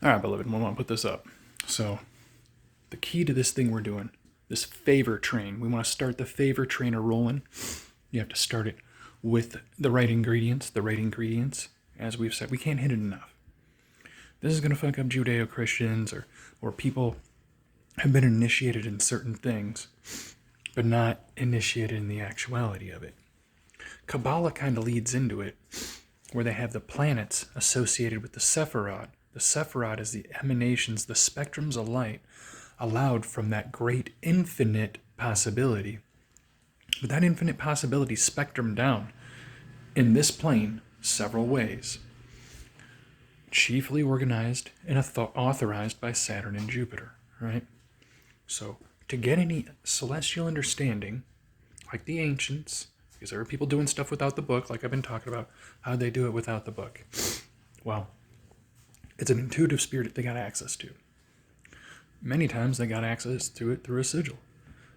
All right, beloved, we want to put this up. So, the key to this thing we're doing, this favor train, we want to start the favor train a rolling. You have to start it with the right ingredients. The right ingredients, as we've said, we can't hit it enough. This is going to fuck up Judeo-Christians or people have been initiated in certain things, but not initiated in the actuality of it. Kabbalah kind of leads into it, where they have the planets associated with the Sephiroth. The Sephiroth is the emanations, the spectrums of light allowed from that great infinite possibility. But that infinite possibility spectrum down in this plane several ways. Chiefly organized and authorized by Saturn and Jupiter, right? So, to get any celestial understanding, like the ancients, because there are people doing stuff without the book, like I've been talking about, how they do it without the book. Well, it's an intuitive spirit they got access to. Many times they got access to it through a sigil.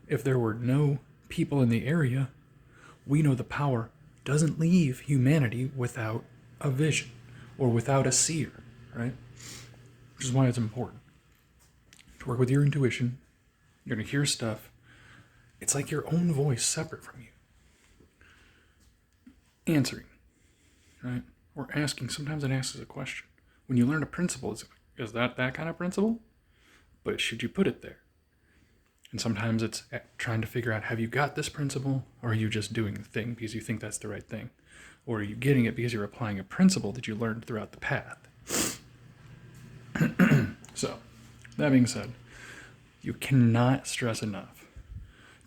If there were no people in the area, we know the power doesn't leave humanity without a vision or without a seer, right? Which is why it's important to work with your intuition. You're going to hear stuff. It's like your own voice separate from you. Answering, right? Or asking. Sometimes it asks a question. When you learn a principle, is that kind of principle? But should you put it there? And sometimes it's trying to figure out, have you got this principle, or are you just doing the thing because you think that's the right thing? Or are you getting it because you're applying a principle that you learned throughout the path? So, that being said, you cannot stress enough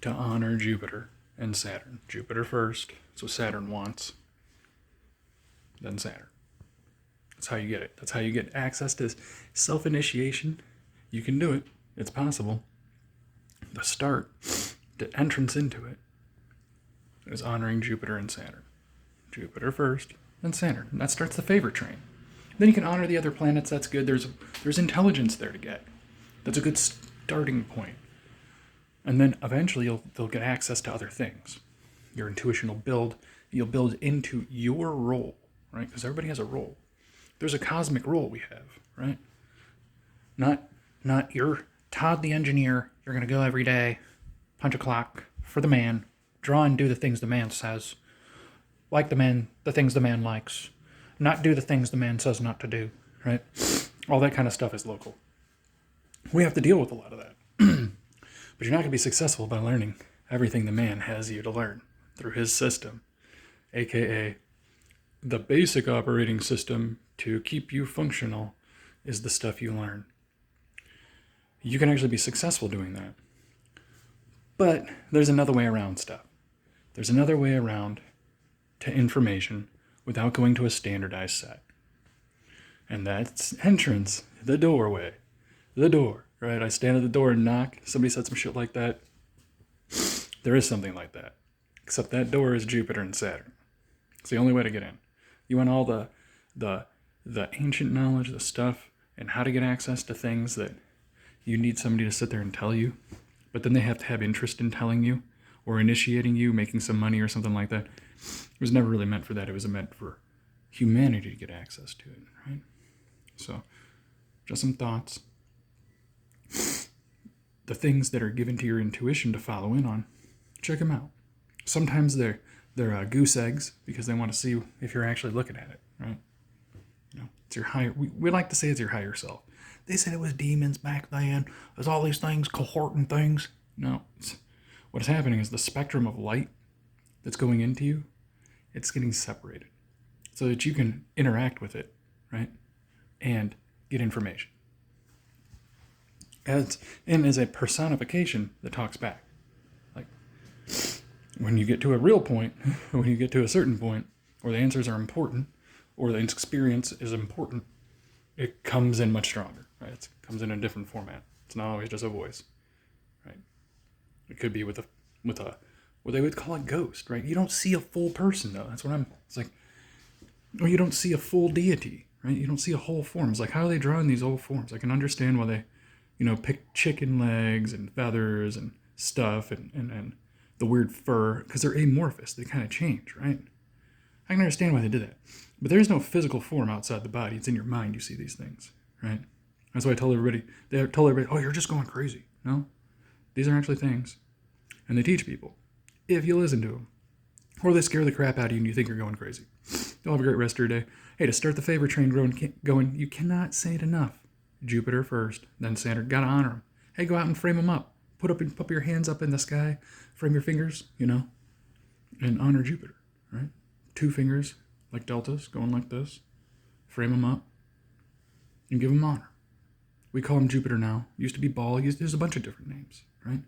to honor Jupiter and Saturn. Jupiter first, that's what Saturn wants, then Saturn. That's how you get it. That's how you get access to self-initiation. You can do it. It's possible. The start, the entrance into it, is honoring Jupiter and Saturn. Jupiter first, then Saturn. And that starts the favor train. Then you can honor the other planets. That's good. There's intelligence there to get. That's a good starting point. And then eventually they'll get access to other things. Your intuition will build. You'll build into your role, right? Because everybody has a role. There's a cosmic role we have, right? Not you're Todd the engineer. You're going to go every day, punch a clock for the man, draw and do the things the man says, like the things the man likes, not do the things the man says not to do, right? All that kind of stuff is local. We have to deal with a lot of that. But you're not going to be successful by learning everything the man has you to learn through his system, aka the basic operating system to keep you functional is the stuff you learn. You can actually be successful doing that. But there's another way around stuff. There's another way around to information without going to a standardized set. And that's entrance, the doorway, the door, right? I stand at the door and knock. Somebody said some shit like that. There is something like that. Except that door is Jupiter and Saturn. It's the only way to get in. You want all the ancient knowledge, the stuff, and how to get access to things that you need somebody to sit there and tell you, but then they have to have interest in telling you or initiating you, making some money or something like that. It was never really meant for that. It was meant for humanity to get access to it, right? So, just some thoughts. The things that are given to your intuition to follow in on, check them out. Sometimes they're goose eggs because they want to see if you're actually looking at it, right? You know, it's your higher. We like to say it's your higher self. They said it was demons back then. There's all these things, cohorting things. No, what's happening is the spectrum of light that's going into you, it's getting separated so that you can interact with it, right? And get information. As a personification that talks back. Like, when you get to a real point, when you get to a certain point, or the answers are important, or the experience is important, it comes in much stronger. Right? It comes in a different format. It's not always just a voice, right? It could be with what they would call a ghost, right? You don't see a full person though. It's like, or you don't see a full deity, right? You don't see a whole form. It's like, how are they drawing these old forms? I can understand why they, pick chicken legs and feathers and stuff and the weird fur, because they're amorphous. They kind of change, right? I can understand why they did that. But there's no physical form outside the body. It's in your mind you see these things, right? That's why I tell everybody, oh, you're just going crazy. No, these are actually things. And they teach people, if you listen to them. Or they scare the crap out of you and you think you're going crazy. You'll have a great rest of your day. Hey, to start the favor train going, you cannot say it enough. Jupiter first, then Saturn. Gotta honor him. Hey, go out and frame him up. Put your hands up in the sky, frame your fingers, and honor Jupiter, right? 2 fingers, like deltas, going like this. Frame him up and give him honor. We call him Jupiter now. Used to be Baal. There's a bunch of different names, right?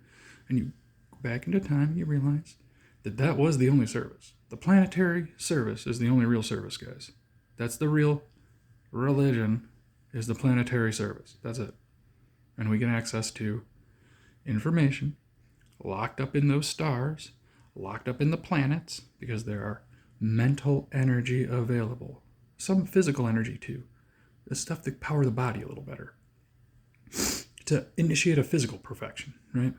And you go back into time, you realize that was the only service. The planetary service is the only real service, guys. That's the real religion, is the planetary service. That's it. And we get access to information locked up in those stars, locked up in the planets, because there are mental energy available. Some physical energy, too. The stuff that power the body a little better. To initiate a physical perfection, right?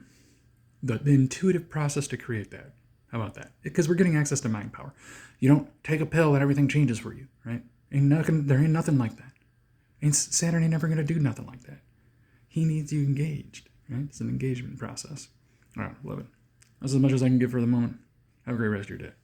The intuitive process to create that. How about that? Because we're getting access to mind power. You don't take a pill and everything changes for you, right? There ain't nothing like that. Saturn ain't never going to do nothing like that. He needs you engaged, right? It's an engagement process. All right, love it. That's as much as I can give for the moment. Have a great rest of your day.